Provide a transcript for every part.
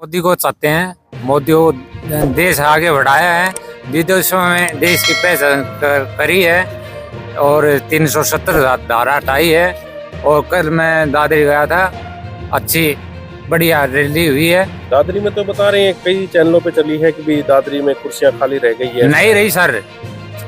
मोदी को चाहते हैं। मोदी को देश आगे बढ़ाया है, विदेशों में देश की पहचान करी है और 370 धारा हटाई है। और कल मैं दादरी गया था, अच्छी बढ़िया रैली हुई है। दादरी में तो बता रहे हैं, कई चैनलों पे चली है कि भी दादरी में कुर्सियां खाली रह गई है। नहीं रही सर,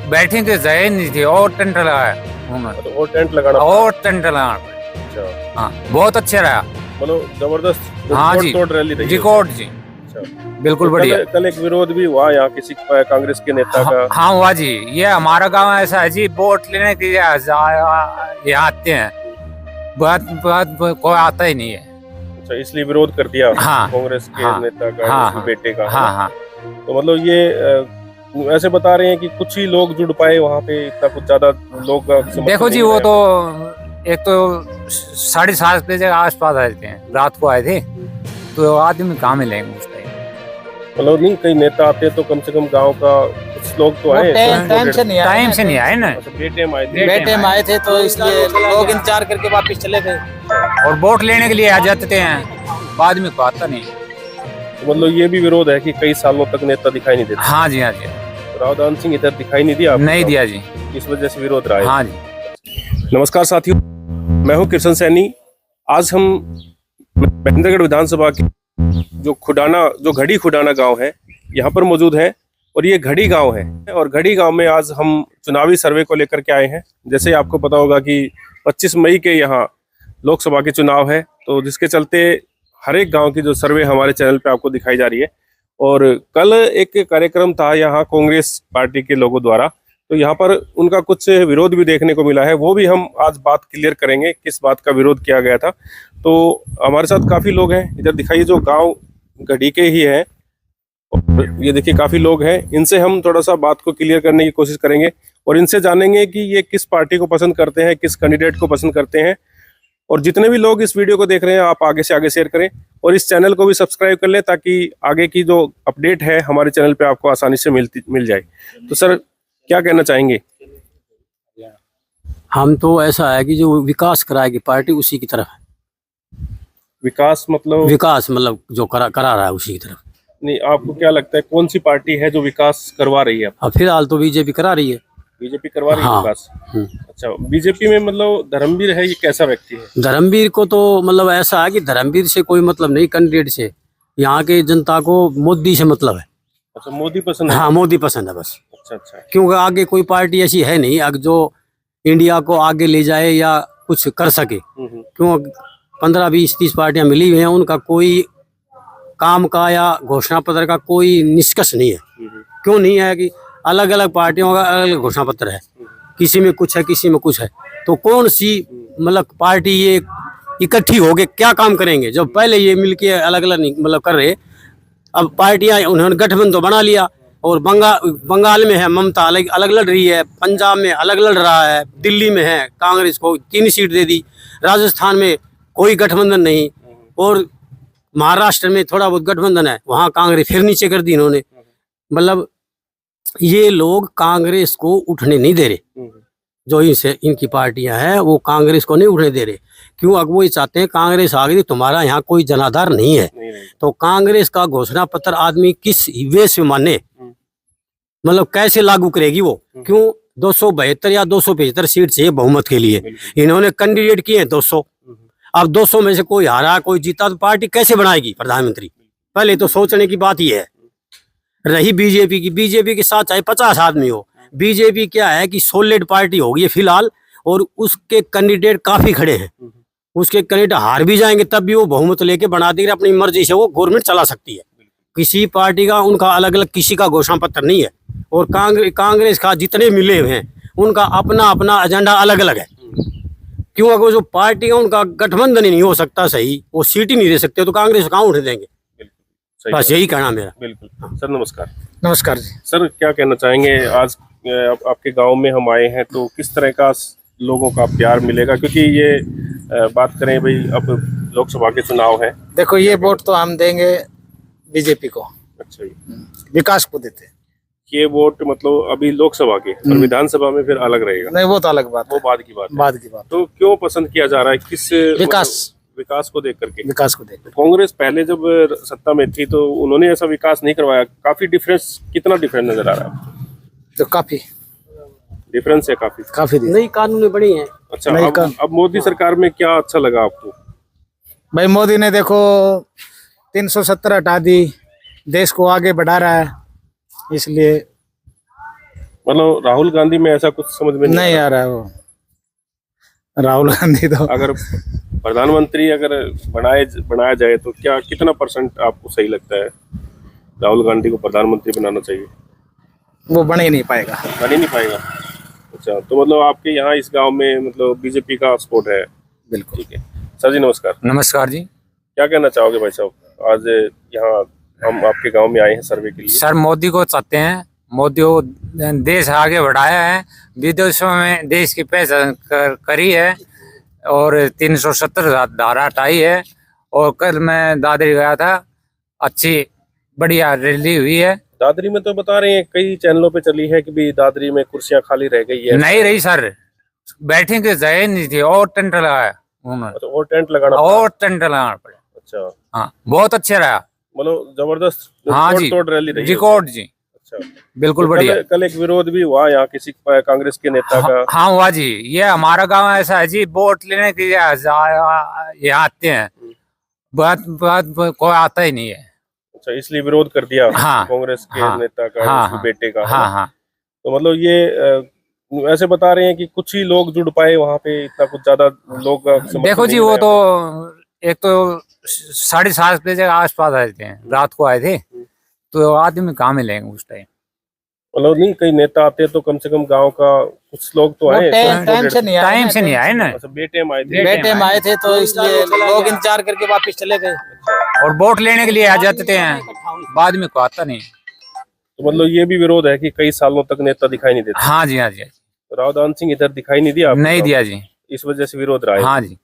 बैठने की जगह नहीं थी और टेंट लगाया तो और टेंट लगाना और टेंट लगाना। अच्छा, हाँ बहुत अच्छा रहा। मतलब जबरदस्त हाँ जी, तोड़ रैली रही है। रिकॉर्ड जी, अच्छा, बिल्कुल बढ़िया। कल एक विरोध भी हुआ यहाँ किसी कांग्रेस के नेता का। हाँ हुआ जी, ये हमारा गांव ऐसा है जी, वोट लेने के लिए यहाँ आते हैं, बात कोई आता ही नहीं है। अच्छा, इसलिए विरोध कर दिया हाँ, कांग्रेस के हाँ, नेता का, हाँ, उसके बेटे का। हाँ हाँ। तो मतलब ये ऐसे बता रहे हैं कि कुछ ही लोग जुड़ पाए वहाँ पे, इतना कुछ ज्यादा लोग देखो जी, वो तो एक तो 7:30 बजे के आसपास आए थे, रात को आए थे, तो आदमी कहाँ मिलेंगे उस टाइम। मतलब नहीं, कई नेता आते तो कम से कम गांव का कुछ लोग तो आए। टाइम से नहीं आए, टाइम से नहीं आए ना, बेटे में आए थे। बेटे में आए थे तो इसलिए लोग इंतजार करके वापस चले गए। और वोट लेने के लिए आ जाते हैं, बाद में आता नहीं। तो मतलब ये भी विरोध है कि कई सालों तक नेता दिखाई नहीं देता। हाँ जी, हाँ जी। रावदान सिंह इधर दिखाई नहीं दिया आपको? नहीं दिया जी, इस वजह से विरोध रहा है। हाँ जी। नमस्कार साथियों, मैं हूं कृष्ण सैनी। आज हम महेंद्रगढ़ विधानसभा की जो घड़ी खुडाना गांव है, यहाँ पर मौजूद है। और ये घड़ी गांव है, और घड़ी गांव में आज हम चुनावी सर्वे को लेकर के आए हैं। जैसे आपको पता होगा कि 25 मई के यहाँ लोकसभा के चुनाव है, तो जिसके चलते हर एक गांव की जो सर्वे हमारे चैनल पे आपको दिखाई जा रही है। और कल एक कार्यक्रम था यहाँ कांग्रेस पार्टी के लोगों द्वारा, तो यहाँ पर उनका कुछ विरोध भी देखने को मिला है। वो भी हम आज बात क्लियर करेंगे, किस बात का विरोध किया गया था। तो हमारे साथ काफी लोग हैं, इधर दिखाइए, जो गांव घड़ी के ही है। ये देखिए काफी लोग हैं, इनसे हम थोड़ा सा बात को क्लियर करने की कोशिश करेंगे और इनसे जानेंगे कि ये किस पार्टी को पसंद करते हैं, किस कैंडिडेट को पसंद करते हैं। और जितने भी लोग इस वीडियो को देख रहे हैं, आप आगे से आगे शेयर करें और इस चैनल को भी सब्सक्राइब कर लें, ताकि आगे की जो अपडेट है हमारे चैनल पे आपको आसानी से मिल जाए। तो सर, क्या कहना चाहेंगे? हम तो ऐसा है कि जो विकास कराएगी पार्टी उसी की तरफ है। विकास मतलब जो करा रहा है उसी की तरफ। नहीं, आपको क्या लगता है कौन सी पार्टी है जो विकास करवा रही है? अब फिलहाल तो बीजेपी करा रही है। बीजेपी करवा रही है हाँ। विकास? अच्छा, बीजेपी में मतलब धर्मवीर है, ये कैसा व्यक्ति है? धर्मवीर को तो मतलब ऐसा है कि धर्मवीर से कोई मतलब नहीं, कैंडिडेट से। यहाँ के जनता को मोदी से मतलब है। अच्छा, मोदी पसंद है? हाँ, मोदी पसंद है बस। अच्छा अच्छा। क्योंकि आगे कोई पार्टी ऐसी है नहीं अब जो इंडिया को आगे ले जाए या कुछ कर सके। क्यों 15, 20, 30 पार्टियां मिली हुई हैं, उनका कोई काम का या घोषणा पत्र का कोई निष्कर्ष नहीं है। क्यों नहीं है कि अलग अलग पार्टियों का अलग अलग घोषणा पत्र है, किसी में कुछ है, किसी में कुछ है। तो कौन सी मतलब पार्टी ये इकट्ठी होके क्या काम करेंगे? जब पहले ये मिलके अलग अलग मतलब कर रहे, अब पार्टियां उन्होंने गठबंधन तो बना लिया। और बंगाल में है ममता अलग लड़ रही है, पंजाब में अलग लड़ रहा है, दिल्ली में है कांग्रेस को 3 सीट दे दी, राजस्थान में कोई गठबंधन नहीं, और महाराष्ट्र में थोड़ा बहुत गठबंधन है, वहाँ कांग्रेस फिर नीचे कर दी इन्होंने। मतलब ये लोग कांग्रेस को उठने नहीं दे रहे। जो इनकी पार्टियां हैं वो कांग्रेस को नहीं उठने दे रहे। क्यों? अब वो ये चाहते हैं कांग्रेस आ गई, तुम्हारा यहाँ कोई जनाधार नहीं है। तो कांग्रेस का घोषणा पत्र आदमी किस वे से माने, मतलब कैसे लागू करेगी वो? क्यों 272 या 275 सीट चाहिए बहुमत के लिए, इन्होंने कैंडिडेट किए हैं 200। अब 200 में से कोई हारा कोई जीता तो पार्टी कैसे बनाएगी प्रधानमंत्री? पहले तो सोचने की बात ही है। रही बीजेपी के साथ चाहे 50 आदमी हो, बीजेपी क्या है कि सॉलिड पार्टी होगी फिलहाल, और उसके कैंडिडेट काफी खड़े हैं। उसके कैंडिडेट हार भी जाएंगे तब भी वो बहुमत लेके बना देगी, अपनी मर्जी से वो गवर्नमेंट चला सकती है। किसी पार्टी का उनका अलग अलग किसी का घोषणा पत्र नहीं है। और कांग्रेस का जितने मिले हुए हैं उनका अपना अपना एजेंडा अलग अलग है। क्यों? अगर जो पार्टी है उनका गठबंधन ही नहीं हो सकता सही, वो सीट ही नहीं दे सकते, तो कांग्रेस कहाँ उठ देंगे? बस यही कहना मेरा। बिल्कुल। सर नमस्कार। नमस्कार जी। सर, क्या कहना चाहेंगे? आज आपके गांव में हम आए हैं, तो किस तरह का लोगों का प्यार मिलेगा? क्योंकि ये बात करें भाई, अब लोकसभा के चुनाव है। देखो, ये वोट तो हम देंगे बीजेपी को। अच्छा जी। विकास को देते हैं। ये वोट मतलब अभी लोकसभा के, और विधानसभा में फिर अलग रहेगा? नहीं, वो तो अलग बात वो है, बाद की बात है। बाद की बात। तो क्यों पसंद किया जा रहा है? किस विकास विकास को देख करके। विकास को देख। कांग्रेस पहले जब सत्ता में थी तो उन्होंने ऐसा विकास नहीं करवाया। काफी डिफरेंस, कितना डिफरेंस नजर आ रहा है? तो काफी डिफरेंस है काफी। काफी नई कानूनें बड़ी हैं। अच्छा, अब मोदी सरकार में क्या अच्छा लगा आपको? भाई मोदी ने देखो 370 हटा दी, देश को आगे बढ़ा रहा है, इसलिए मतलब राहुल गांधी में ऐसा कुछ समझ में नहीं आ रहा है वो राहुल गांधी तो। अगर प्रधानमंत्री अगर बनाया जाए तो क्या कितना % आपको सही लगता है राहुल गांधी को प्रधानमंत्री बनाना चाहिए? वो बन ही नहीं पाएगा। बन ही नहीं पाएगा। अच्छा, तो मतलब आपके यहाँ इस गांव में मतलब बीजेपी का सपोर्ट है? बिल्कुल। ठीक है सर जी, नमस्कार। नमस्कार जी। क्या कहना चाहोगे भाई साहब? आज यहाँ हम आपके गांव में आए हैं सर्वे के लिए। सर मोदी को चाहते हैं, मोदी को देश आगे बढ़ाया है, विदेशों में देश की पहचान करी है और 370 धारा हटाई है। और कल मैं दादरी गया था, अच्छी बढ़िया रैली हुई है। दादरी में तो बता रहे हैं, कई चैनलों पे चली है कि भी दादरी में कुर्सियां खाली रह गई है। नहीं रही सर, बैठने की जगह नहीं थी और टेंट लगाया उन्होंने। अच्छा, और टेंट लगाना और टेंट लगाना पड़ा। अच्छा, हाँ बहुत अच्छा रहा। मतलब जबरदस्त हाँ जी, तोड़ रैली रही है। रिकॉर्ड जी। अच्छा, बिल्कुल तो बढ़िया। कल एक विरोध भी हुआ यहाँ किसी कांग्रेस के नेता का। हाँ हुआ जी। ये हमारा गांव ऐसा है जी, वोट लेने के लिए यहाँ आते हैं, बात कोई आता ही नहीं है। अच्छा, इसलिए विरोध कर दिया हाँ, कांग्रेस के हाँ, नेता का, हाँ, उसके बेटे का। हाँ हाँ। तो मतलब ये ऐसे बता रहे हैं कि कुछ ही लोग जुड़ पाए वहाँ पे, इतना कुछ ज्यादा लोग देखो जी, वो तो एक तो 7:30 बजे के आसपास आए थे, रात को आए थे, तो आदमी कहाँ मिलेंगे उस टाइम? मतलब नहीं, कई नेता आते तो कम से कम गांव का कुछ लोग तो आए। टाइम से नहीं आए ना। अच्छा, बेटे में आए थे। बेटे में आए थे तो इसलिए लोग इंतजार करके वापस चले गए। और वोट लेने के लिए आ जाते थे, बाद में को आता नहीं। तो मतलब ये भी विरोध है कि कई सालों तक नेता दिखाई नहीं देते। हाँ जी, हाँ जी। रावदान सिंह इधर दिखाई नहीं दिया? नहीं दिया जी, इस वजह से विरोध रहा है। हाँ जी।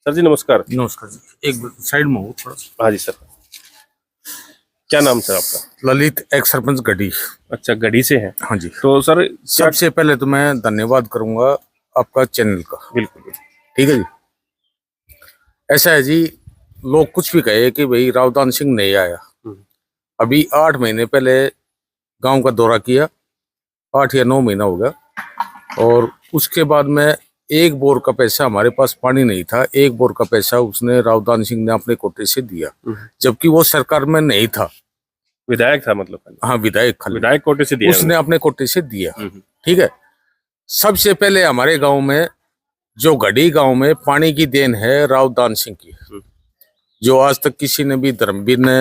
सर जी नमस्कार। नमस्कार जी, एक साइड में हो थोड़ा सा। हाँ जी सर, क्या नाम सर आपका? ललित, एक सरपंच गढ़ी। अच्छा, गढ़ी से हैं। हाँ जी। तो सर सबसे पहले तो मैं धन्यवाद करूंगा आपका चैनल का। बिल्कुल। ठीक है जी। ऐसा है जी, लोग कुछ भी कहे कि भाई रावदान सिंह नहीं आया। अभी 8 महीने पहले गांव का दौरा किया, 8 या 9 महीना हो गया, और उसके बाद में एक बोर का पैसा, हमारे पास पानी नहीं था, एक बोर का पैसा उसने रावदान सिंह ने अपने कोटे से दिया, जबकि वो सरकार में नहीं था, विधायक था मतलब। हाँ विधायक, खाली विधायक कोटे से दिया उसने अपने कोटे से दिया। ठीक है। सबसे पहले हमारे गांव में, जो गढ़ी गांव में पानी की देन है रावदान सिंह की, जो आज तक किसी ने भी, धर्मवीर ने,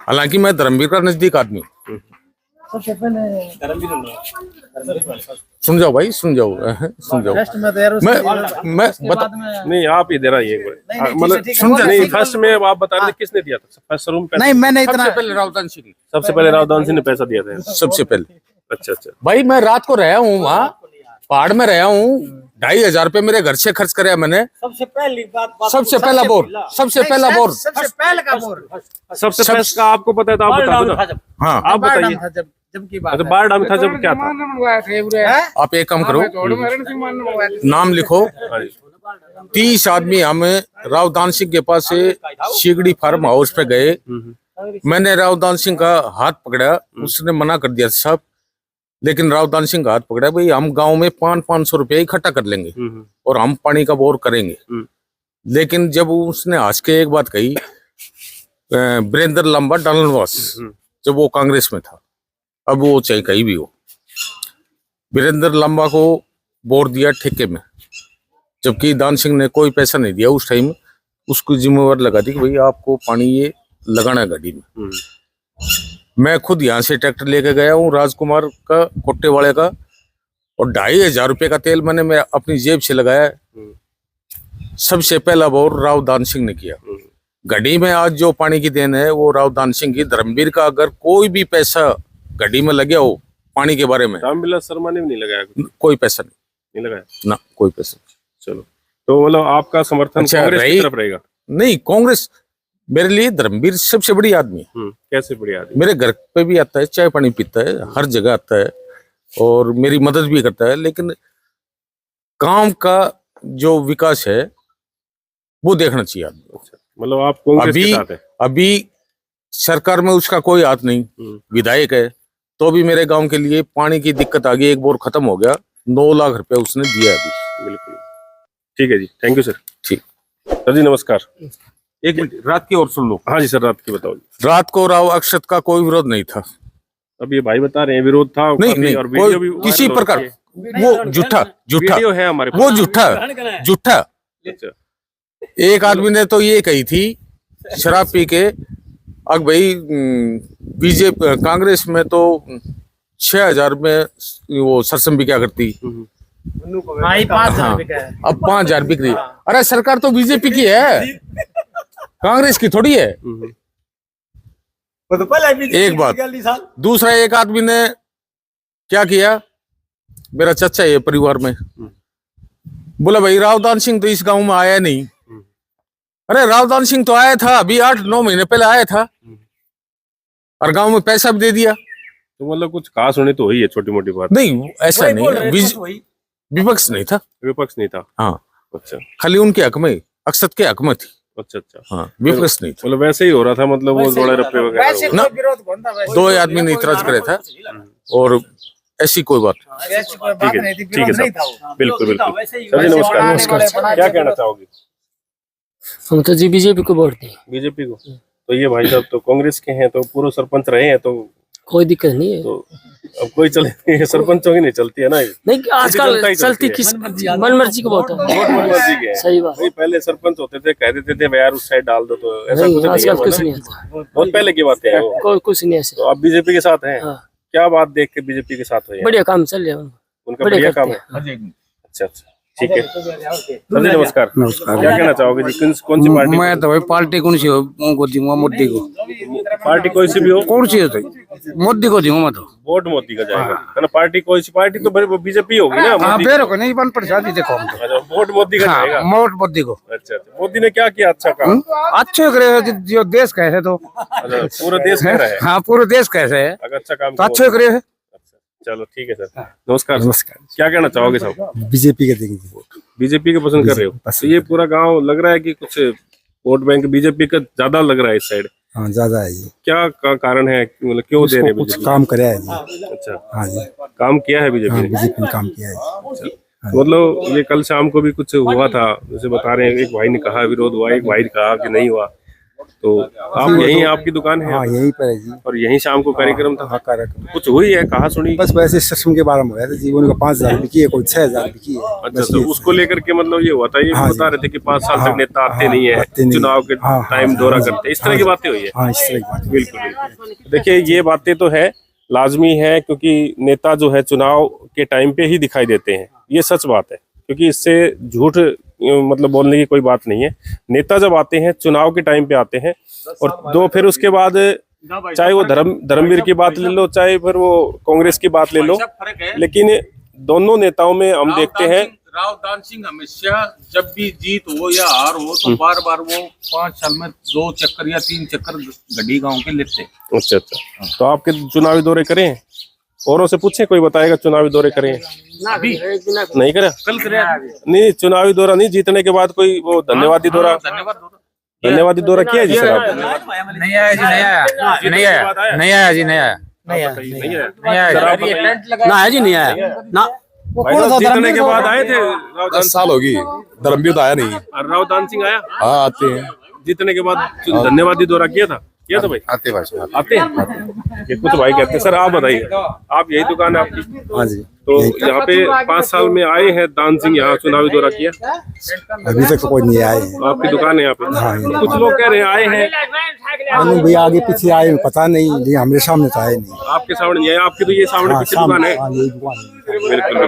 हालांकि मैं धर्मवीर का नजदीक आदमी हूँ। सबसे पहले सुन जाओ भाई, सुन जाओ, सुन जाओ। मैं बता नहीं, आप ही दे रहा है मतलब सुन जा। नहीं, फर्स्ट में आप बता रहे थे किसने दिया था? फर्स्ट रूम पे नहीं, मैंने इतना सबसे पहले रावदान सिंह, सबसे पहले रावदान सिंह ने पैसा दिया था सबसे पहले। अच्छा अच्छा। भाई मैं रात को रहा हूँ वहाँ पहाड़ में, रहा हूँ, 2,500 रुपये मेरे घर से खर्च कराया मैंने। सबसे पहला बोर, सबसे पहला बोर, सबसे पहले का बोर, सबसे पहले का आपको पता है तो आप बता दो। हाँ आप बताइए। जब की बात अच्छा, बाढ़ डाम था जब क्या था? आप एक काम करो, नाम लिखो। 30 आदमी हमें रावदान सिंह के पास से शिगड़ी फार्म हाउस पे गए। मैंने रावदान सिंह का हाथ पकड़ा, उसने मना कर दिया साहब, लेकिन रावदान सिंह का हाथ पकड़ा, भाई हम गांव में 500 रुपये इकट्ठा कर लेंगे और हम पानी का बोर करेंगे। लेकिन जब उसने हंस के एक बात कही, वीरेंद्र लंबा डालनवास, जब वो कांग्रेस में था, अब वो चाहे कहीं भी हो, वीरेंद्र लंबा को बोर दिया ठेके में, जबकि दान सिंह ने कोई पैसा नहीं दिया उस टाइम। उसको जिम्मेवार लगा दी कि भाई आपको पानी ये लगाना है गाड़ी में। मैं खुद यहाँ से ट्रैक्टर लेके गया हूँ राजकुमार का, कोट्टे वाले का, और 2,500 रुपये का तेल मैंने मैं अपनी जेब से लगाया। सबसे पहला बोर रावदान सिंह ने किया। गढ़ी में आज जो पानी की देन है वो रावदान सिंह की। धर्मवीर का अगर कोई भी पैसा गढ़ी में लगे हो पानी के बारे में, रामविलास शर्मा ने भी नहीं लगाया, कोई पैसा नहीं लगाया ना, कोई पैसा। चलो, तो मतलब आपका समर्थन कांग्रेस की तरफ रहेगा? नहीं, कांग्रेस मेरे लिए, धर्मवीर सबसे बड़ी आदमी है। कैसे बड़ी आदमी? मेरे घर पे भी आता है, चाय पानी पीता है, हर जगह आता है और मेरी मदद भी करता है। लेकिन काम का जो विकास है वो देखना चाहिए आदमी। अच्छा, मतलब आप कांग्रेस के साथ हैं? अभी सरकार में उसका कोई हाथ नहीं, विधायक है, तो भी मेरे गांव के लिए पानी की दिक्कत आ गई, एक बोर खत्म हो गया, 9 लाख रुपए उसने दिया अभी। बिल्कुल ठीक है जी, थैंक यू सर। ठीक सर जी नमस्कार। एक मिनट, रात की और सुन लो। हाँ जी सर, रात की बताओ। रात को राव अक्षत का कोई विरोध नहीं था। अब ये भाई बता रहे हैं विरोध था नहीं नहीं, और वीडियो भी कोई किसी वायरल हो प्रकार, रही है। वो झूठा वीडियो है हमारे पास। वो झूठा। अच्छा, एक आदमी ने तो ये कही थी शराब पी के, अब भाई बीजेपी कांग्रेस में तो 6,000 में वो सरसम भी क्या करती, हाँ, अब 5,000 बिक रही। अरे सरकार तो बीजेपी की है, कांग्रेस की थोड़ी है। एक बात, दूसरा एक आदमी ने क्या किया, मेरा चचा है परिवार में, बोला भाई रावदान सिंह तो इस गांव में आया नहीं। अरे रावदान सिंह तो आया था, अभी 8-9 महीने पहले आया था, और गांव में पैसा भी दे दिया। तो मतलब कुछ कहा सुनी तो हुई है, छोटी मोटी बात नहीं, ऐसा नहीं, विपक्ष नहीं था, विपक्ष नहीं था। हाँ, अच्छा, खाली उनके हक में, अक्षत के हक में थी। अच्छा अच्छा, हाँ, विपक्ष नहीं था। मतलब वैसे ही हो रहा था, मतलब वो जोड़े रप्पे वगैरह ना, 2 आदमी ने इतराज करे था, और ऐसी कोई बात। ठीक है सर, बिल्कुल बिल्कुल। सर जी नमस्कार, क्या कहना चाहोगे? हम तो जी बीजेपी को वोट दें। बीजेपी को? तो ये भाई साहब तो कांग्रेस के हैं, तो पूर्व सरपंच रहे हैं, तो कोई दिक्कत नहीं है। तो अब कोई चले सरपंचों की नहीं चलती है ना, नहीं आजकल चलती किस मन मर्जी को वोट है। वोट मर्जी के हैं। सही बात। भाई पहले सरपंच होते थे, कह देते थे यार उस साइड डाल दो, तो ऐसा नहीं कुछ नहीं आजकल है कुछ ना? नहीं होता, बहुत पहले की बातें हैं वो। कोई कुछ नहीं ऐसे। तो आप बीजेपी के साथ हैं? हाँ। क्या बात देख के बीजेपी के साथ हुई है? बढ़िया काम चल रहा है उनका बढ़िया काम है। अच्छा अच्छा, ठीक है। सर जी नमस्कार। नमस्कार, क्या कहना चाहोगे जी? कौन सी पार्टी? मैं तो भाई पार्टी कौन सी हो उनको दूंगा, मोदी को। पार्टी कोई सी भी हो? कौन सी है तो मोदी को दूंगा मैं तो। वोट मोदी का जाएगा है ना? पार्टी कोई सी, पार्टी तो बीजेपी होगी ना? हाँ मोदी बेरो को नहीं, बन प्रसाद ही देखो हम तो। अच्छा, वोट मोदी का जाएगा। हाँ, वोट मोदी को। अच्छा अच्छा, मोदी ने क्या किया अच्छा काम? अच्छे करे जो देश कैसे तो। अच्छा, पूरा देश कह रहा है। हाँ पूरे देश कैसे है अगर अच्छा काम तो अच्छे करे है। चलो ठीक है सर, नमस्कार। नमस्कार, क्या कहना चाहोगे साहब? बीजेपी के देंगे वोट। बीजेपी को पसंद कर रहे हो? तो ये पूरा गांव लग रहा है कि कुछ वोट बैंक बीजेपी का ज्यादा लग रहा है इस साइड। हाँ ज्यादा है जी। क्या कारण है, मतलब क्यों दे रहे हैं कुछ बीजेपी? काम करे है जी। अच्छा, हाँ जी, काम किया है बीजेपी ने? बीजेपी ने काम किया है। तो मतलब ये कल शाम को भी कुछ हुआ था, जैसे बता रहे हैं, एक भाई ने कहा विरोध हुआ, एक भाई ने कहा कि नहीं हुआ। तो आप यहीं, आपकी दुकान है? हाँ यहीं पर है जी। और यहीं शाम को कार्यक्रम था? हाँ कार्यक्रम कुछ हुई है, कहा सुनी? बस वैसे सिस्टम के बारे में हुआ था जी। उनका 5,000 बिकी है, कोई 6,000 बिकी है। अच्छा, तो उसको लेकर के मतलब ये हुआ था, ये बता रहे थे कि 5 साल तक नेता आते नहीं है, चुनाव के टाइम दौरा करते, इस तरह की बातें हुई है? हाँ इस तरह की बात। बिल्कुल बिल्कुल। देखिए ये बातें तो है, लाजमी है, क्योंकि नेता जो है चुनाव के टाइम पे ही दिखाई देते हैं, ये सच बात है, क्योंकि इससे झूठ मतलब बोलने की कोई बात नहीं है। नेता जब आते हैं चुनाव के टाइम पे आते हैं, और फिर उसके बाद चाहे वो धर्मवीर की बात ले लो, चाहे फिर वो कांग्रेस की बात ले लो, लेकिन दोनों नेताओं में हम देखते हैं रावदान सिंह हमेशा जब भी जीत हो या हार हो तो बार बार वो 5 साल में 2 चक्कर या 3 चक्कर गड्डी गांव के लेते। अच्छा अच्छा, तो आपके चुनावी दौरे करें हैं? औरों से पूछे, कोई बताएगा चुनावी दौरे करें? अभी नहीं करा? कल करे। नहीं, चुनावी दौरा नहीं, जीतने के बाद कोई वो धन्यवादी दौरा, धन्यवादी दौरा किया है जी सर आपने? नहीं आया जी, नहीं आया, नहीं आया, नहीं आया जी, नहीं आया, नहीं आया। नहीं आया ना है जी, नहीं आया ना। भाई साहब, जीतने के बाद आए थे? 10 साल होगी, धर्मवीर तो आया नहीं। रावदान सिंह आया? हाँ आते हैं। जीतने के बाद धन्यवादी दौरा किया था? किया था भाई? आते भाई, आते हैं? ये कुछ भाई कहते हैं। सर आप बताइए, आप यही दुकान है आपकी? हाँ जी। तो यहाँ पे 5 साल में आए हैं दान सिंह, यहाँ चुनावी दौरा किया? अभी तक तो कोई नहीं आए हैं। आपकी दुकान है यहाँ पे? हाँ, कुछ लोग कह रहे हैं आए हैं, भैया आगे पीछे आए पता नहीं, लेकिन हमारे सामने तो आए नहीं। आपके सामने नहीं है? आपकी तो ये सामने पीछे दुकान है? हाँ, यही दुकान है। बिल्कुल बिल्कुल,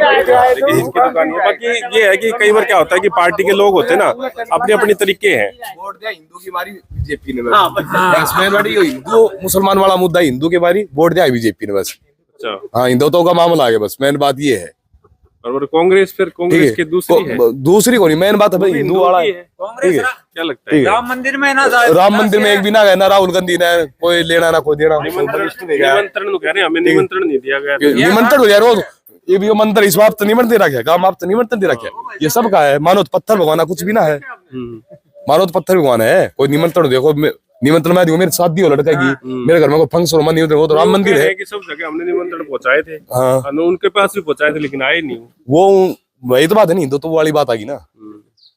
देखिए इसकी दुकान है। बाकी ये है कि कई बार क्या होता है कि पार्टी के लोग होते हैं ना, अपने अपने तरीके हैं। वोट दिया हिंदू की बारी बीजेपी ने, बस मेन बारी हिंदू मुसलमान वाला मुद्दा, हिंदू की बारी वोट दिया बीजेपी ने बस। अच्छा, हाँ हिंदुत्व का मामला आ गया, बस मेन बात ये है। और कांग्रेस, फिर कांग्रेस के दूसरी है? दूसरी को नहीं, मेन बात है भाई हिंदू वाला है। ठीक है, क्या लगता है? राम मंदिर में ना राम मंदिर में एक भी ना गया, ना राहुल गांधी ने कोई लेना ना कोई देना। निमंत्रण कह रहे हैं, हमें निमंत्रण नहीं दिया गया। निमंत्रण हो गया रोज, ये भी मंदिर इस बाप तो निमंत्रण दे रखा है, काम आप तो निमंत्रण दे रखा है, ये सब का है, मानो तो पत्थर भगवाना कुछ भी ना है। मानो तो पत्थर भगवान है, कोई निमंत्रण देखो, निमंत्रण मैं दूंगा, मेरी शादी हो लड़का की, मेरे घर में कोई फंक्शन हो, निमंत्रण हो तो राम मंदिर है कि सब जगह हमने निमंत्रण पहुंचाए थे, हाँ उनके पास भी पहुंचाए थे लेकिन आए नहीं। वो वही तो बात है, नहीं तो वाली बात आ गई ना।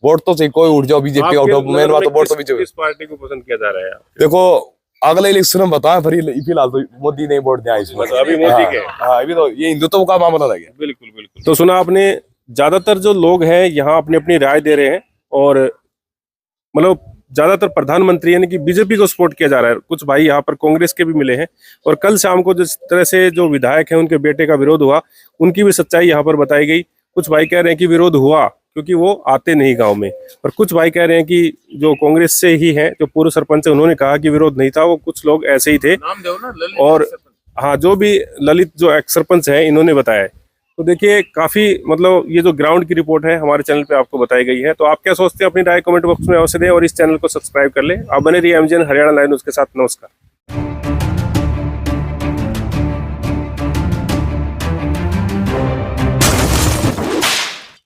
वोट तो चाहिए, कोई उठ जाओ बीजेपी उठो, मेन बात तो वोट तो बीजेपी। किस पार्टी को पसंद किया जा रहा है? देखो अगले इलेक्शन में बताएं, फिलहाल तो मोदी ने वोट दिया इसमें, अभी मोदी के। हाँ अभी तो ये हिंदुत्व का मामला लग गया। बिल्कुल बिल्कुल। तो सुना आपने, ज्यादातर जो लोग हैं यहाँ अपनी अपनी राय दे रहे हैं और मतलब ज्यादातर प्रधानमंत्री यानी कि बीजेपी को सपोर्ट किया जा रहा है। कुछ भाई यहाँ पर कांग्रेस के भी मिले हैं और कल शाम को जिस तरह से जो विधायक हैं उनके बेटे का विरोध हुआ, उनकी भी सच्चाई यहाँ पर बताई गई। कुछ भाई कह रहे हैं कि विरोध हुआ क्योंकि वो आते नहीं गांव में, और कुछ भाई कह रहे हैं कि जो कांग्रेस से ही हैं, जो पूर्व सरपंच है, उन्होंने कहा कि विरोध नहीं था, वो कुछ लोग ऐसे ही थे। और हाँ, जो भी ललित जो एक्स सरपंच है इन्होंने बताया है। तो देखिए काफी मतलब ये जो ग्राउंड की रिपोर्ट है हमारे चैनल पे आपको बताई गई है। तो आप क्या सोचते हैं अपनी राय कमेंट बॉक्स में अवश्य दें और इस चैनल को सब्सक्राइब कर लें। आप बने रहिए एमजीएन हरियाणा लाइव न्यूज़ के साथ। नमस्कार।